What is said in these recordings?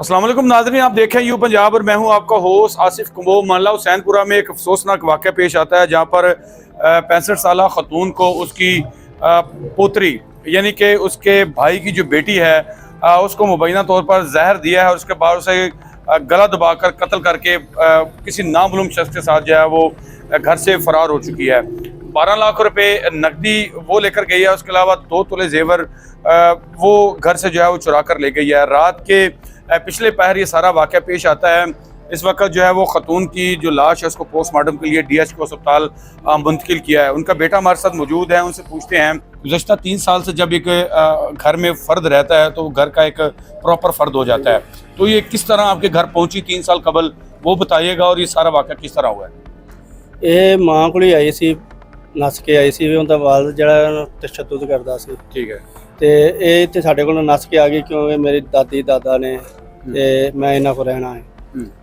अस्सलाम वालेकुम नाज़रीन, आप देखें यू पंजाब और मैं हूं आपका होस्ट आसिफ कुंबो। मामला हुसैनपुरा में एक अफसोसनाक वाक़या पेश आता है जहां पर 65 साल खतून को उसकी पोतरी यानी कि उसके भाई की जो बेटी है उसको मुबैना तौर पर जहर दिया है और उसके बाद उसे गला दबाकर कत्ल करके किसी नामालूम शख्स के साथ जो है वो घर से फरार हो चुकी है। 12 लाख रुपए नकदी वो लेकर गई है, उसके अलावा 2 तोले जेवर वो घर से जो है वो चुरा कर ले गई है। रात के पिछले पहर ये सारा वाक़या पेश आता है। इस वक्त जो है वो खतून की जो लाश है उसको पोस्टमार्टम के लिए DHQ अस्पताल मुंतकिल किया है। उनका बेटा हमारे साथ मौजूद है, उनसे पूछते हैं गुज़श्ता 3 साल से जब एक घर में फ़र्द रहता है तो घर का एक प्रॉपर फ़र्द हो जाता है, तो ये किस तरह आपके घर पहुंची 3 साल कबल, वो बताइएगा और ये सारा वाक़या किस तरह हुआ है। ਇਹ ਮਾਂ ਕੋਲ ਹੀ ਆਈ ਸੀ, ਨੱਸ ਕੇ ਆਈ ਸੀ। ਉਹਦਾ ਵਾਲਦ ਜਿਹੜਾ ਤਸ਼ੱਦਦ ਕਰਦਾ ਸੀ ठीक है। ਤੇ ਇਹ ਇੱਥੇ ਸਾਡੇ ਕੋਲ ਨੱਸ ਕੇ ਆ ਗਈ ਕਿਉਂਕਿ ਮੇਰੀ ਦਾਦੀ ਦਾਦਾ ਨੇ ਤੇ ਮੈਂ ਇਹਨਾਂ ਕੋਲ ਰਹਿਣਾ ਹੈ।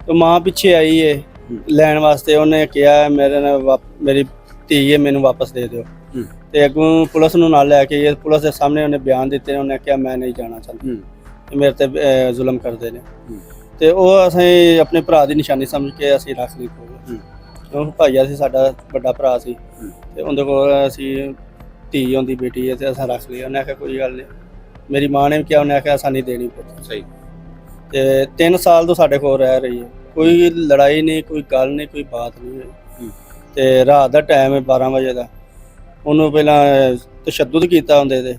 ਤੇ ਮਾਂ ਪਿੱਛੇ ਆਈ ਏ ਲੈਣ ਵਾਸਤੇ, ਉਹਨੇ ਕਿਹਾ ਮੇਰੇ ਨਾਲ ਮੇਰੀ ਧੀ ਹੈ ਮੈਨੂੰ ਵਾਪਸ ਦੇ ਦਿਓ। ਤੇ ਅੱਗੋਂ ਪੁਲਿਸ ਨੂੰ ਨਾਲ ਲੈ ਕੇ ਪੁਲਿਸ ਦੇ ਸਾਹਮਣੇ ਉਹਨੇ ਬਿਆਨ ਦਿੱਤੇ। ਉਹਨੇ ਕਿਹਾ ਮੈਂ ਨਹੀਂ ਜਾਣਾ ਚਾਹੁੰਦੀ, ਮੇਰੇ ਤੇ ਜ਼ੁਲਮ ਕਰਦੇ ਨੇ। ਤੇ ਉਹ ਅਸੀਂ ਆਪਣੇ ਭਰਾ ਦੀ ਨਿਸ਼ਾਨੀ ਸਮਝ ਕੇ ਅਸੀਂ ਰੱਖ ਲਈ ਕੋਲ। ਉਹ ਭਾਈਆ ਸੀ ਸਾਡਾ, ਵੱਡਾ ਭਰਾ ਸੀ ਤੇ ਉਹਦੇ ਕੋਲ ਅਸੀਂ ਧੀ ਹੁੰਦੀ ਬੇਟੀ ਹੈ ਤੇ ਅਸਾਂ ਰੱਖ ਲਈ। ਉਹਨੇ ਆਖਿਆ ਕੋਈ ਗੱਲ ਨਹੀਂ, ਮੇਰੀ ਮਾਂ ਨੇ ਵੀ ਕਿਹਾ, ਉਹਨੇ ਆਖਿਆ ਅਸਾਂ ਨਹੀਂ ਦੇਣੀ ਪੁੱਤ। सही। ਤੇ 3 ਸਾਲ ਤੋਂ ਸਾਡੇ ਕੋਲ ਰਹਿ ਰਹੀ ਹੈ, ਕੋਈ ਲੜਾਈ ਨਹੀਂ, ਕੋਈ ਗੱਲ ਨਹੀਂ, ਕੋਈ ਬਾਤ ਨਹੀਂ ਹੋਈ। ਤੇ ਰਾਤ ਦਾ ਟਾਈਮ ਹੈ 12 ਵਜੇ ਦਾ, ਉਹਨੂੰ ਪਹਿਲਾਂ ਤਸ਼ੱਦਦ ਕੀਤਾ ਹੁੰਦੇ ਤੇ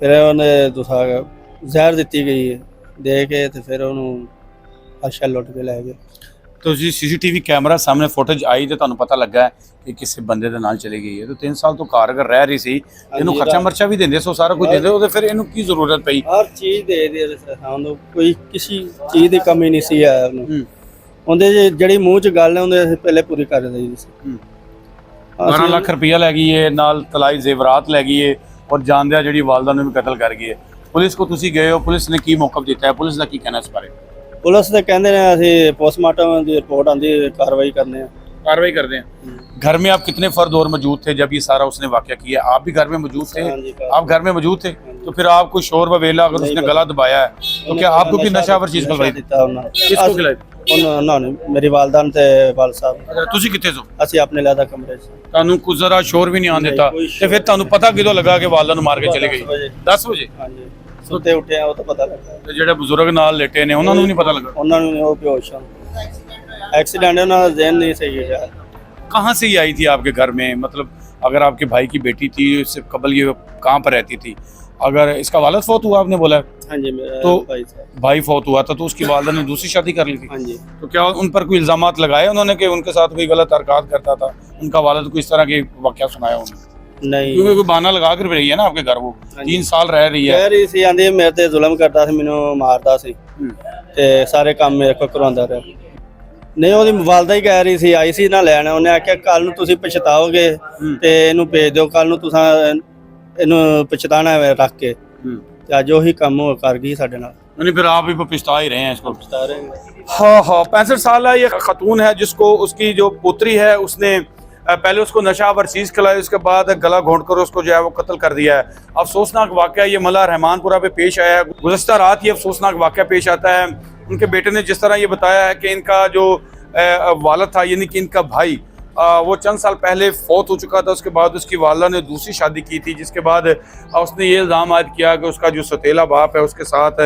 ਫਿਰ ਉਹਨੇ ਦੂਸਰਾ ਜ਼ਹਿਰ ਦਿੱਤੀ ਗਈ ਹੈ ਦੇ ਕੇ ਤੇ ਫਿਰ ਉਹਨੂੰ ਅੱਛਾ ਲੁੱਟ ਕੇ ਲੈ ਗਏ। तो जी CCTV कैमरा सामने फुटेज आई तो ਤੁਹਾਨੂੰ ਪਤਾ ਲੱਗਾ ਕਿ ਕਿਸੇ ਬੰਦੇ ਦੇ ਨਾਲ ਚਲੀ ਗਈ ਹੈ। तो 3 ਸਾਲ ਤੋਂ ਘਰ ਅਗਰ ਰਹਿ ਰਹੀ ਸੀ, ਇਹਨੂੰ ਖਰਚਾ ਮਰਚਾ ਵੀ ਦਿੰਦੇ ਸੋ ਸਾਰਾ ਕੁਝ ਦਿੰਦੇ, ਉਹਦੇ ਫਿਰ ਇਹਨੂੰ ਕੀ ਜ਼ਰੂਰਤ ਪਈ? ਹਰ ਚੀਜ਼ ਦੇ ਦੇ ਸਾਨੂੰ, ਕੋਈ ਕਿਸੇ ਚੀਜ਼ ਦੀ ਕਮੀ ਨਹੀਂ ਸੀ ਆ ਉਹਨੂੰ। ਉਹਦੇ ਜਿਹੜੀ ਮੂੰਹ 'ਚ ਗੱਲ ਹੈ ਉਹਦੇ ਅਸੀਂ ਪਹਿਲੇ ਪੂਰੀ ਕਰ ਦਈ ਸੀ। 12 ਲੱਖ ਰੁਪਇਆ ਲੈ ਗਈ ਹੈ, ਨਾਲ ਤਲਾਈ ਜ਼ੇਵਰਾਤ ਲੈ ਗਈ ਹੈ ਔਰ ਜਾਣਦਿਆਂ ਜਿਹੜੀ ਵਾਲਦਾ ਨੂੰ ਵੀ ਕਤਲ ਕਰ ਗਈ ਹੈ। ਪੁਲਿਸ ਕੋ ਤੁਸੀਂ ਗਏ ਹੋ, ਪੁਲਿਸ ਨੇ ਕੀ ਮੌਕਫ ਦਿੱਤਾ ਹੈ, ਪੁਲਿਸ ਦਾ ਕੀ ਕਹਿਣਾ ਇਸ ਬਾਰੇ? पुलिस तो कहते हैं ਅਸੀਂ पोस्टमार्टम की रिपोर्ट आती है, कार्रवाई करने कार्रवाई करते हैं। घर में आप कितने फर्द और मौजूद थे जब ये सारा उसने वाकया किया? आप भी घर में मौजूद थे? आप घर में मौजूद थे, तो फिर आपको शोर ववेला अगर उसने गला दबाया है तो क्या आपको भी नशावर चीज खिलाई? किसको खिलाई? उन्होंने मेरी वालदा ते वाल साहब। ਤੁਸੀਂ ਕਿੱਥੇ ਸੋ? ਅਸੀਂ ਆਪਣੇ ਲਾਦਾ ਕਮਰੇ 'ਚ। ਤੁਹਾਨੂੰ ਕੁਝ ਜ਼ਰਾ ਸ਼ੋਰ ਵੀ ਨਹੀਂ ਆਉਣ ਦਿੱਤਾ ਤੇ ਫਿਰ ਤੁਹਾਨੂੰ ਪਤਾ ਕਿਦੋਂ ਲੱਗਾ ਕਿ ਵਾਲਦਾ ਨੂੰ ਮਾਰ ਕੇ ਚਲੇ ਗਈ? 10 ਵਜੇ। ਹਾਂਜੀ, ਸੁੱਤੇ ਉੱਠੇ ਉਹ ਤਾਂ ਪਤਾ ਲੱਗਾ। ਤੇ ਜਿਹੜੇ ਬਜ਼ੁਰਗ ਨਾਲ ਲੇਟੇ ਨੇ ਉਹਨਾਂ ਨੂੰ ਨਹੀਂ ਪਤਾ ਲੱਗਾ? ਉਹਨਾਂ ਨੂੰ ਉਹ ਬੇਹੋਸ਼ ਹਨ, एक्सीडेंट है, उनका ज़हन नहीं सही है। कहाँ से ये आई थी आपके घर में? मतलब अगर आपके भाई की बेटी थी, इससे कबल ये कहाँ पर रहती थी? अगर इसका वालिद फौत हुआ आपने बोला? हाँ जी, तो भाई फौत हुआ था तो उसकी वालदा ने दूसरी शादी कर ली थी। हाँ जी। तो क्या उन पर कोई इल्ज़ामात लगाए उन्होंने कि उनके साथ कोई गलत हरकत करता था? उनका वालिद को इस तरह के वाक़या सुनाया उन्होंने? नहीं, क्योंकि कोई बहाना लगा कर रही है ना आपके घर, वो 3 साल रह रही है। कह रही सी आंदी मेरे ते जुल्म करता सी, मैनू मारदा सी ते सारे काम मेरे को करवांदा रहा। नहीं, ਉਹਦੀ ਵਾਲਦਾ ਹੀ ਕਹਿ ਰਹੀ ਸੀ, ਆਈ ਸੀ ਨਾ ਲੈਣ। ਉਹਨੇ ਆਖਿਆ ਕੱਲ ਨੂੰ ਤੁਸੀਂ ਪਛਤਾਓਗੇ ਤੇ ਇਹਨੂੰ ਭੇਜ ਦਿਓ, ਕੱਲ ਨੂੰ ਤੁਸੀਂ ਇਹਨੂੰ ਪਛਤਾਣਾ ਹੈ ਰੱਖ ਕੇ। ਤੇ ਅੱਜ ਉਹੀ ਕੰਮ ਹੋ ਕਰ ਗਈ ਸਾਡੇ ਨਾਲ। नहीं फिर आप भी पछता ही रहे हैं इसको? पछता रहे हैं। हाँ हाँ, 65 साल ये खतून है जिसको उसकी जो पुत्री है उसने पहले उसको नशावर चीज़ खिलाई, उसके बाद गला घोंट कर उसको जो है वो कत्ल कर दिया है। अफसोसनाक वाक़या ये मला रहमानपुरा पे पेश आया है। गुज़श्ता रात ये अफसोसनाक वाक़या पेश आता है। उनके बेटे ने जिस तरह ये बताया है कि इनका जो वालिद था यानी कि इनका भाई वो चंद साल पहले फौत हो चुका था, उसके बाद उसकी वालदा ने दूसरी शादी की थी, जिसके बाद उसने ये इल्ज़ाम आयद किया कि उसका जो सतीला बाप है उसके साथ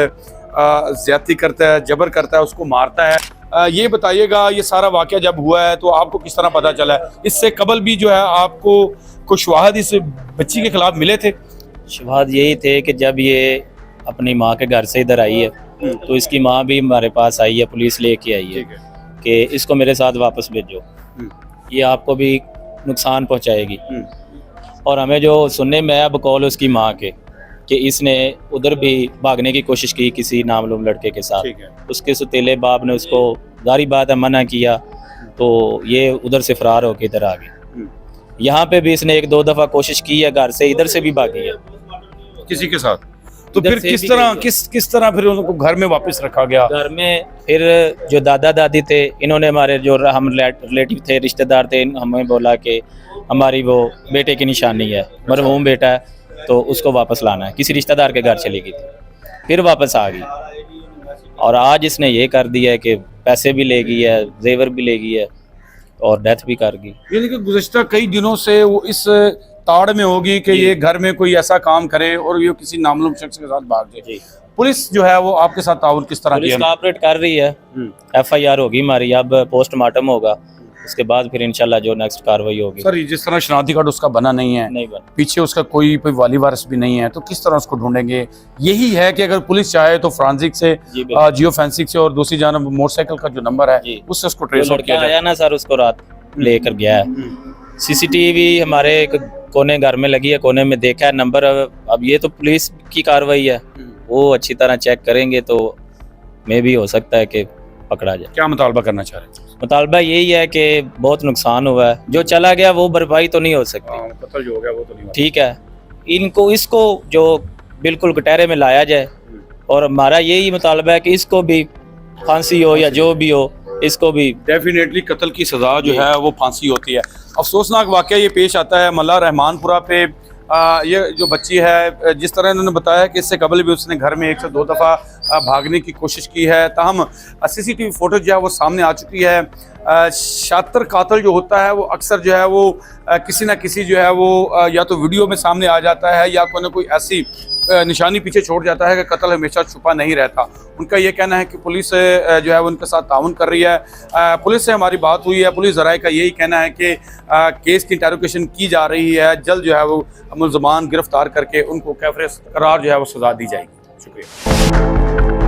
ज़्यादती करता है, जबर करता है, उसको मारता है। ये बताइएगा ये सारा वाक़या जब हुआ है तो आपको किस तरह पता चला है? इससे कबल भी जो है आपको कुछ शवाहद इस बच्ची के खिलाफ मिले थे? शवाहद यही थे कि जब ये अपनी माँ के घर से इधर आई है तो इसकी माँ भी हमारे पास आई है, पुलिस लेके आई है कि इसको मेरे साथ वापस भेजो, ये आपको भी नुकसान पहुँचाएगी। और हमें जो सुनने में आया बकौल उसकी माँ के कि इसने उधर भी भागने की कोशिश की किसी नामालूम लड़के के साथ, उसके सतीले बाप ने उसको जारी बात है मना किया तो ये उधर से फरार होकर इधर आ गई। यहाँ पे भी इसने 1-2 दफ़ा कोशिश की है, घर से इधर से भी भागी है किसी के साथ। तो फिर किस तरह फिर उनको घर में वापस रखा गया? घर में फिर जो दादा दादी थे इन्होंने हमारे जो हम रिलेटिव थे, रिश्तेदार थे, हमें बोला कि हमारी वो बेटे की निशानी है, मरहूम बेटा है तो उसको वापस लाना है। किसी रिश्तेदार के घर चली गई थी, फिर वापस आ गई और आज इसने ये कर दिया है कि पैसे भी ले गई है, जेवर भी ले गई है और डेथ भी कर गई। यानी कि गुज़श्ता कई दिनों से वो इस ताड़ में होगी कि ये घर में कोई ऐसा काम करे और ये किसी नामालूम शख्स के साथ भाग जाए। पुलिस जो है वो आपके साथ ताउन किस तरह पुलिस किया? कोऑपरेट कर रही है, FIR होगी हमारी, अब पोस्टमार्टम होगा, उसके बाद फिर इंशाल्लाह जो नेक्स्ट कार्रवाई होगी। सर जिस तरह शनाख्ती कार्ड उसका बना नहीं है, नहीं बन पीछे उसका कोई वाली वारिस भी नहीं है, तो किस तरह उसको ढूंढेंगे? यही है कि अगर पुलिस चाहे तो फ्रांसिक से, जी बिल्कुल। जियो फेंसिक से, और दूसरी जानब मोटरसाइकिल का जो नंबर है जी। उससे उसको जो ट्रेस आउट किया लड़का जाए। आया ना सर, उसको रात लेकर गया है। CCTV हमारे एक कोने घर में लगी है, कोने में देखा है नंबर। अब ये तो पुलिस की कार्रवाई है, वो अच्छी तरह चेक करेंगे तो मे भी हो सकता है कि पकड़ा जाए। क्या मुतालबा करना चाह रहे हैं? मुतालबा यही है कि बहुत नुकसान हुआ है, जो चला गया वो भरपाई तो नहीं हो सकती, कत्ल जो हो गया वो तो नहीं हुआ। ठीक है। इसको जो बिल्कुल कटहरे में लाया जाए, और हमारा यही मुतालबा है कि इसको भी फांसी हो या जो भी हो, इसको भी डेफिनेटली कत्ल की सज़ा जो है वो फांसी होती है। अफसोसनाक वाक़या ये पेश आता है मल्ला रहमानपुरा पे। ये जो बच्ची है, जिस तरह इन्होंने बताया कि इससे कबल भी उसने घर में 1 से 2 दफ़ा भागने की कोशिश की है, ताहम CCTV फुटेज जो है वो सामने आ चुकी है। शातिर कातिल जो होता है वो अक्सर जो है वो किसी न किसी जो है वो या तो वीडियो में सामने आ जाता है या कोई ना कोई ऐसी निशानी पीछे छोड़ जाता है कि कत्ल हमेशा छुपा नहीं रहता। उनका ये कहना है कि पुलिस जो है वो उनके साथ ताउन कर रही है। पुलिस से हमारी बात हुई है, पुलिस ज़राए का यही कहना है कि केस की इंटेरोगेशन की जा रही है, जल्द जो है वो मुल्ज़मान गिरफ्तार करके उनको कैफरे करार जो है वो सज़ा दी जाएगी। शुक्रिया।